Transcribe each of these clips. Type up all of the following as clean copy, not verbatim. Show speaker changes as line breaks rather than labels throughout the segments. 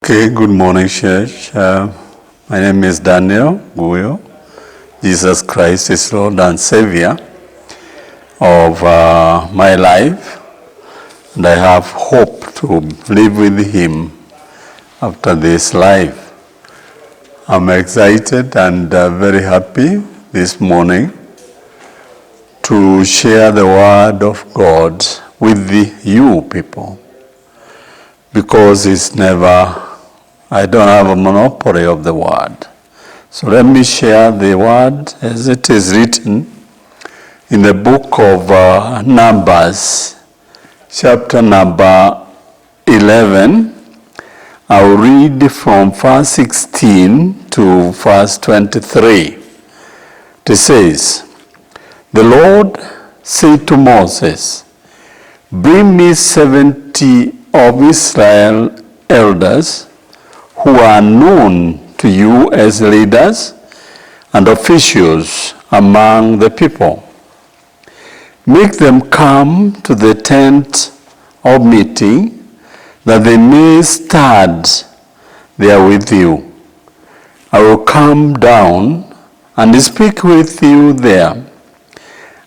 Okay, good morning, church. My name is Daniel Guyo. Jesus Christ is Lord and Savior of my life, and I have hope to live with Him after this life. I'm excited and very happy this morning to share the Word of God with you people, because I don't have a monopoly of the Word. So let me share the Word as it is written in the book of Numbers, chapter number 11. I'll read from verse 16 to verse 23. It says, "The Lord said to Moses, 'Bring me 70 of Israel elders who are known to you as leaders and officials among the people. Make them come to the tent of meeting, that they may stand there with you. I will come down and speak with you there,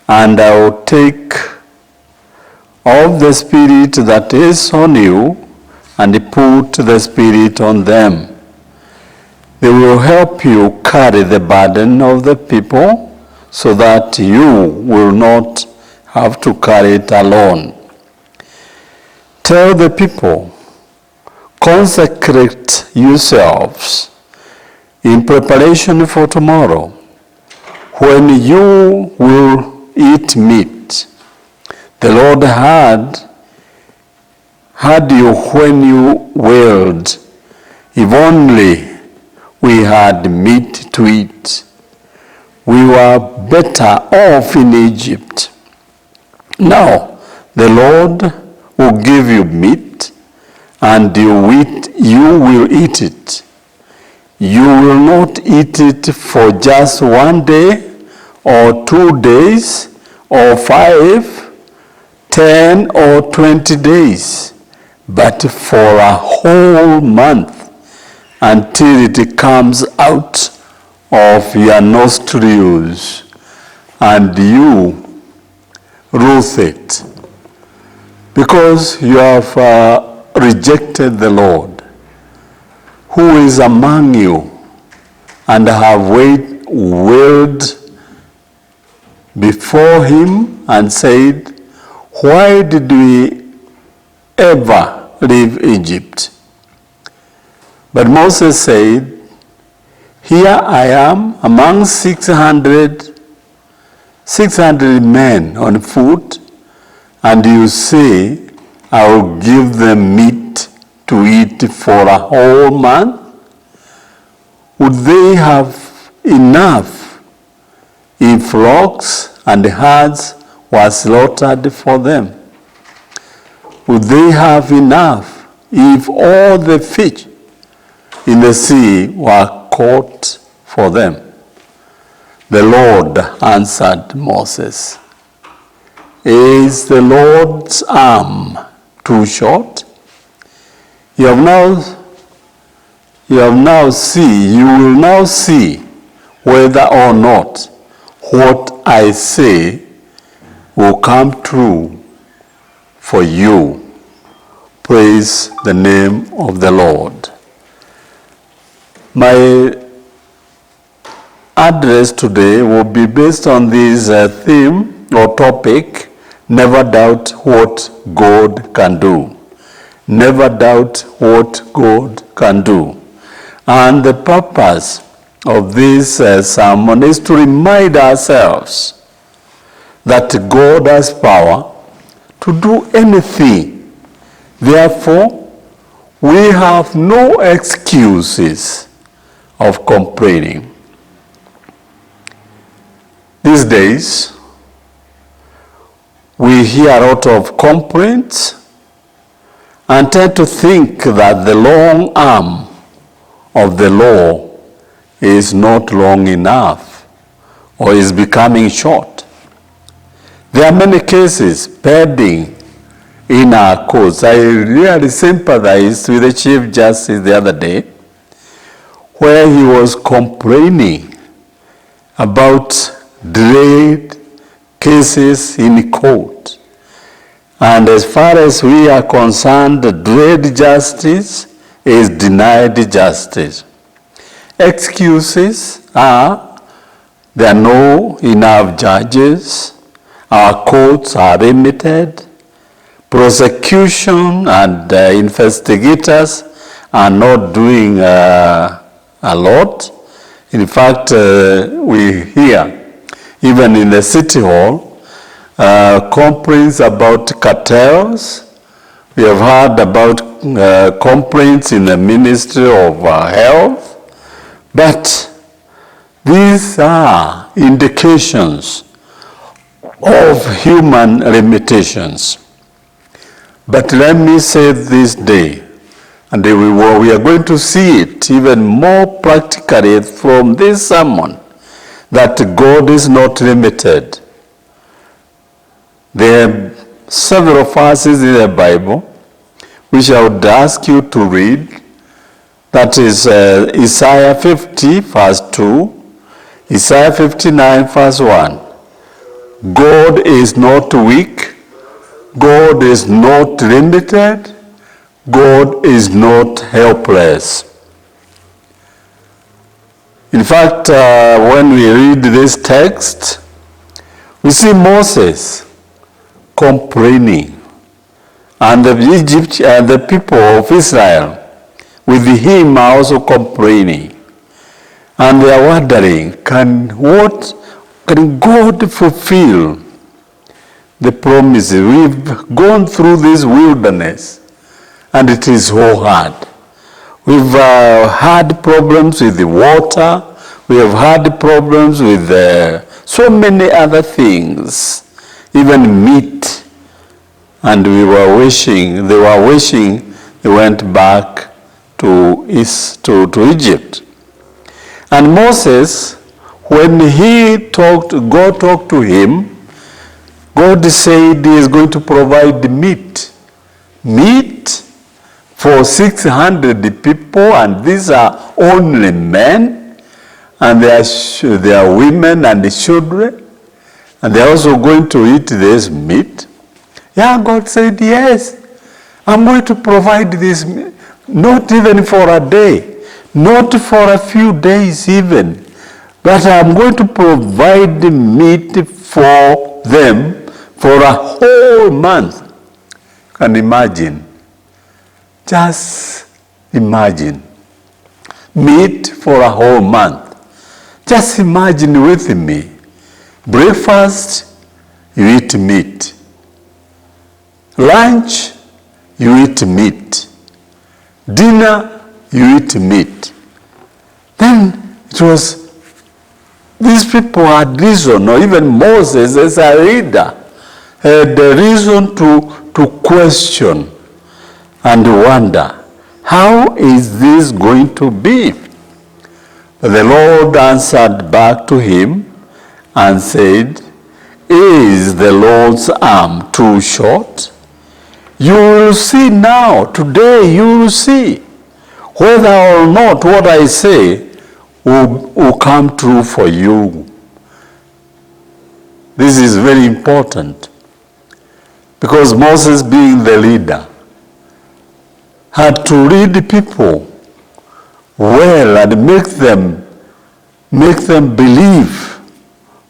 and I will take of the Spirit that is on you and put the Spirit on them. They will help you carry the burden of the people, so that you will not have to carry it alone. Tell the people, consecrate yourselves in preparation for tomorrow, when you will eat meat. The Lord had you when you wailed, if only we had meat to eat. We were better off in Egypt. Now the Lord will give you meat, and you will eat it. You will not eat it for just 1 day, or 2 days, or 5, 10, or 20 days, but for a whole month, until it comes out of your nostrils, and you root it, because you have rejected the Lord, who is among you, and have wailed before Him and said, why did we ever leave Egypt? But Moses said, here I am among 600 men on foot, and you say, I will give them meat to eat for a whole month? Would they have enough if flocks and herds were slaughtered for them? Would they have enough if all the fish in the sea were caught for them? The Lord answered Moses, is the Lord's arm too short? You will now see whether or not what I say will come true for you. Praise the name of the Lord." My address today will be based on this theme or topic, never doubt what God can do. Never doubt what God can do. And the purpose of this sermon is to remind ourselves that God has power to do anything. Therefore, we have no excuses of complaining. These days, we hear a lot of complaints and tend to think that the long arm of the law is not long enough or is becoming short. There are many cases pending in our cause. I really sympathized with the Chief Justice the other day, where he was complaining about delayed cases in court. And as far as we are concerned, delayed justice is denied justice. Excuses are there are no enough judges, our courts are limited, prosecution and investigators are not doing a lot. In fact, we hear, even in the City Hall, complaints about cartels. We have heard about complaints in the Ministry of Health. But these are indications of human limitations. But let me say this day, and we are going to see it even more practically from this sermon, that God is not limited. There are several verses in the Bible which I would ask you to read. That is Isaiah 50 verse 2, Isaiah 59 verse 1. God is not weak. God is not limited. God is not helpless. In fact, when we read this text, we see Moses complaining, and the people of Israel with him are also complaining. And they are wondering, can God fulfill the promises? We've gone through this wilderness, and it is so hard. We've had problems with the water. We have had problems with so many other things, even meat. And they were wishing they went back to Egypt. And Moses, when God talked to him, God said he is going to provide meat for 600 people, and these are only men, and they are women and children, and they are also going to eat this meat. Yeah, God said, yes, I'm going to provide this meat, not even for a day, not for a few days even, but I'm going to provide the meat for them for a whole month. Can you imagine? Just imagine. Meat for a whole month. Just imagine with me. Breakfast, you eat meat. Lunch, you eat meat. Dinner, you eat meat. Then it was, these people had reason, or even Moses as a leader, had a reason to question and wonder, how is this going to be? But the Lord answered back to him and said, is the Lord's arm too short? You will see now, today you will see, whether or not what I say will come true for you. This is very important, because Moses, being the leader, had to lead the people well and make them believe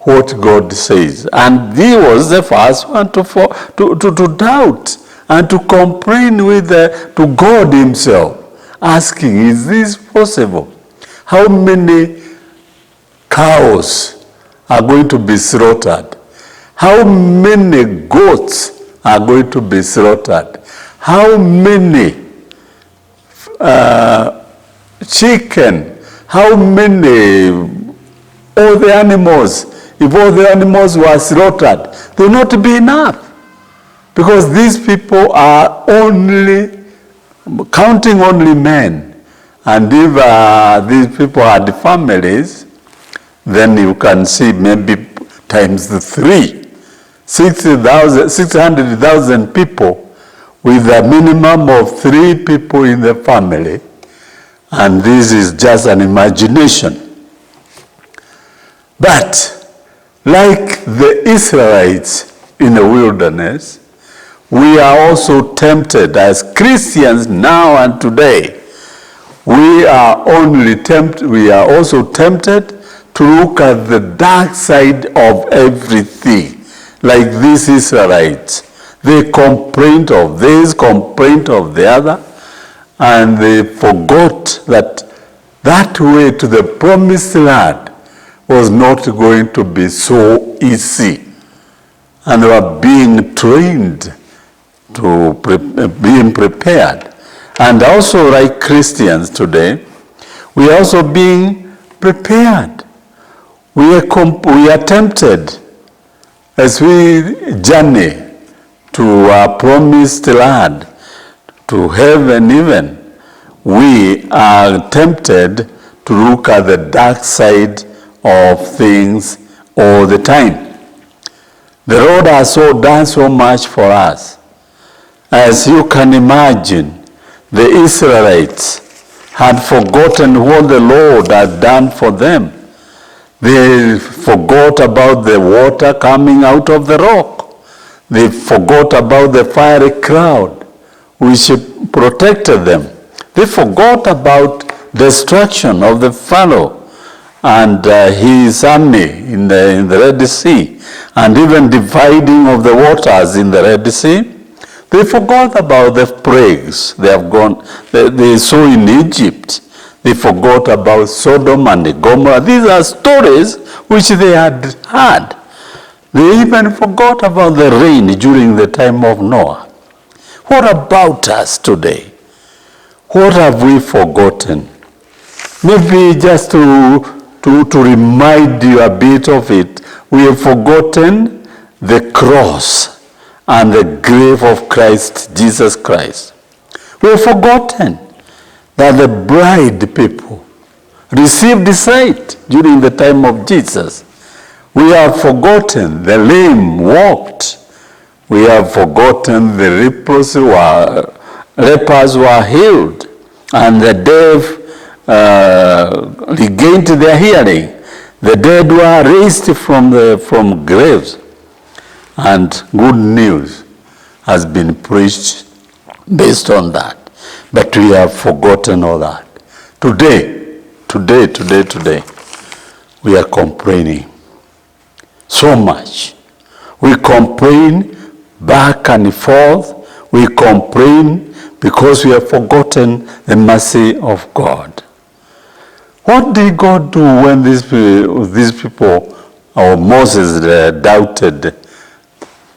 what God says. And he was the first one to doubt and to complain to God himself, asking, is this possible? How many cows are going to be slaughtered? How many goats are going to be slaughtered? How many chicken? How many all the animals? If all the animals were slaughtered, they will not be enough. Because these people are only counting only men. And if these people had families, then you can see maybe times 3. 600,000 people with a minimum of 3 people in the family, and this is just an imagination. But like the Israelites in the wilderness, we are also tempted as Christians now and today. We are also tempted to look at the dark side of everything. Like these Israelites, they complained of this, complained of the other, and they forgot that that way to the promised land was not going to be so easy. And they were being trained to being prepared. And also, like Christians today, we are also being prepared. We are tempted as we journey to our promised land, to heaven even. We are tempted to look at the dark side of things all the time. The Lord has done so much for us. As you can imagine, the Israelites had forgotten what the Lord had done for them. They forgot about the water coming out of the rock. They forgot about the fiery cloud which protected them. They forgot about destruction of the Pharaoh and his army in the Red Sea, and even dividing of the waters in the Red Sea. They forgot about the plagues they saw in Egypt. They forgot about Sodom and Gomorrah. These are stories which they had heard. They even forgot about the rain during the time of Noah. What about us today? What have we forgotten? Maybe just to remind you a bit of it, we have forgotten the cross and the grave of Christ, Jesus Christ. We have forgotten that the bride people received sight during the time of Jesus. We have forgotten the lame walked. We have forgotten the lepers were healed, and the deaf regained their hearing. The dead were raised from graves. And good news has been preached based on that. But we have forgotten all that. Today, we are complaining so much. We complain back and forth. We complain because we have forgotten the mercy of God. What did God do when these people, or Moses, doubted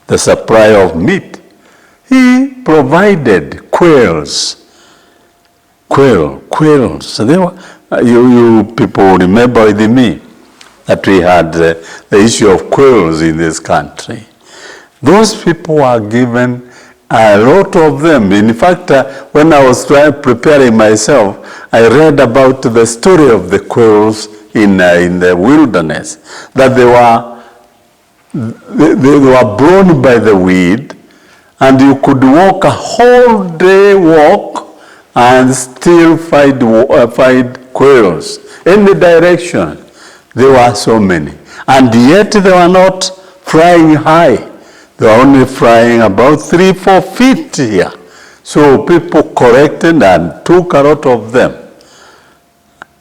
the supply of meat? He provided quails. So you people remember with me that we had the issue of quails in this country. Those people were given a lot of them. In fact, when I was preparing myself, I read about the story of the quails in the wilderness, that they were blown by the wind, and you could walk a whole day walk and still find quails. Any direction, there were so many. And yet they were not flying high. They were only flying about 3-4 feet here. So people collected and took a lot of them.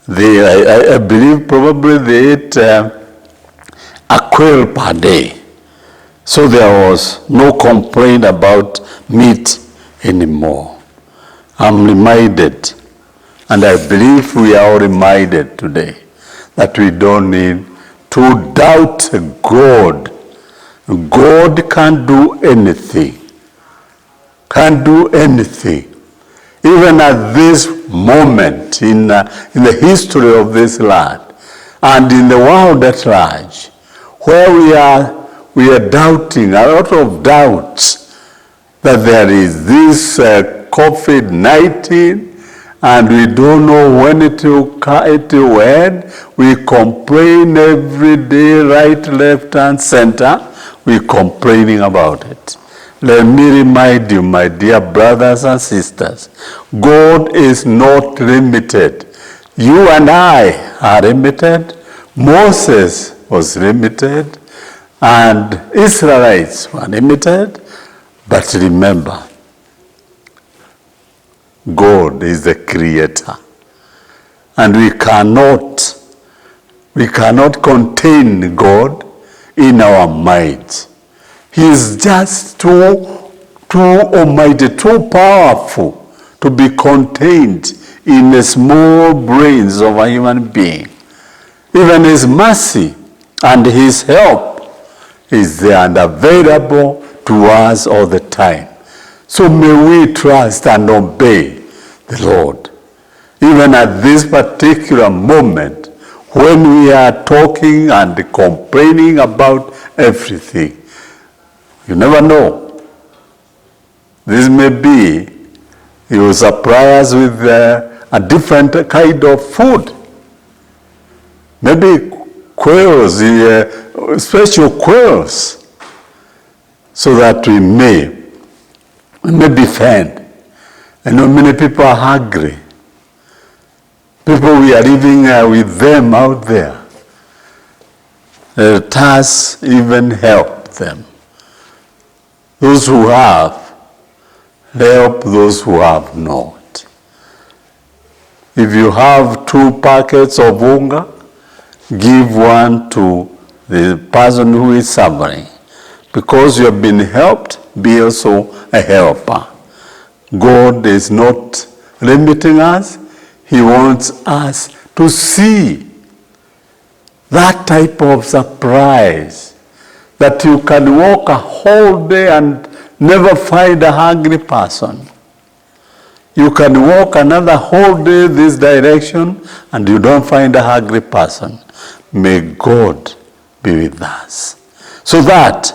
I believe probably they ate a quail per day. So there was no complaint about meat anymore. I'm reminded, and I believe we are all reminded today, that we don't need to doubt God. God can't do anything. Can't do anything. Even at this moment in the history of this land and in the world at large, where we are doubting, a lot of doubts, that there is this COVID-19 and we don't know when it will end. We complain every day, right, left, and center. We're complaining about it. Let me remind you, my dear brothers and sisters, God is not limited. You and I are limited. Moses was limited, and Israelites were limited. But remember, God is the creator, and we cannot contain God in our minds. He is just too almighty, too powerful to be contained in the small brains of a human being. Even his mercy and his help is there and available to us all the time. So may we trust and obey the Lord. Even at this particular moment, when we are talking and complaining about everything, you never know. This may be, he will supply us with a different kind of food. Maybe quails, special quails, so that we may be fed. I know many people are hungry. People we are living with them out there. Let us even help them. Those who have, help those who have not. If you have 2 packets of unga, give one to the person who is suffering. Because you have been helped, be also a helper. God is not limiting us. He wants us to see that type of surprise, that you can walk a whole day and never find a hungry person. You can walk another whole day this direction and you don't find a hungry person. May God be with us. So that,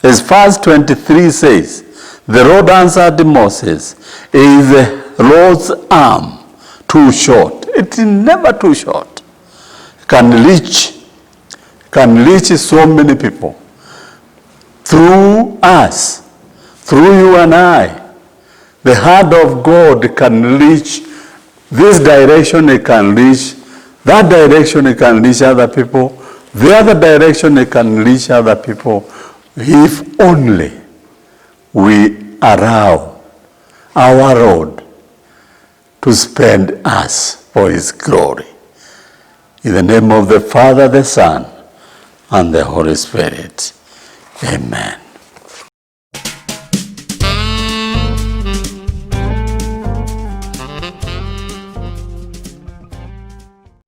as verse 23 says, the Lord answered Moses, is the Lord's arm too short? It is never too short. It can reach so many people. Through us, through you and I, the hand of God can reach this direction, it can reach that direction, it can reach other people. The other direction, it can reach other people. If only we allow our Lord to spend us for his glory. In the name of the Father, the Son, and the Holy Spirit. Amen.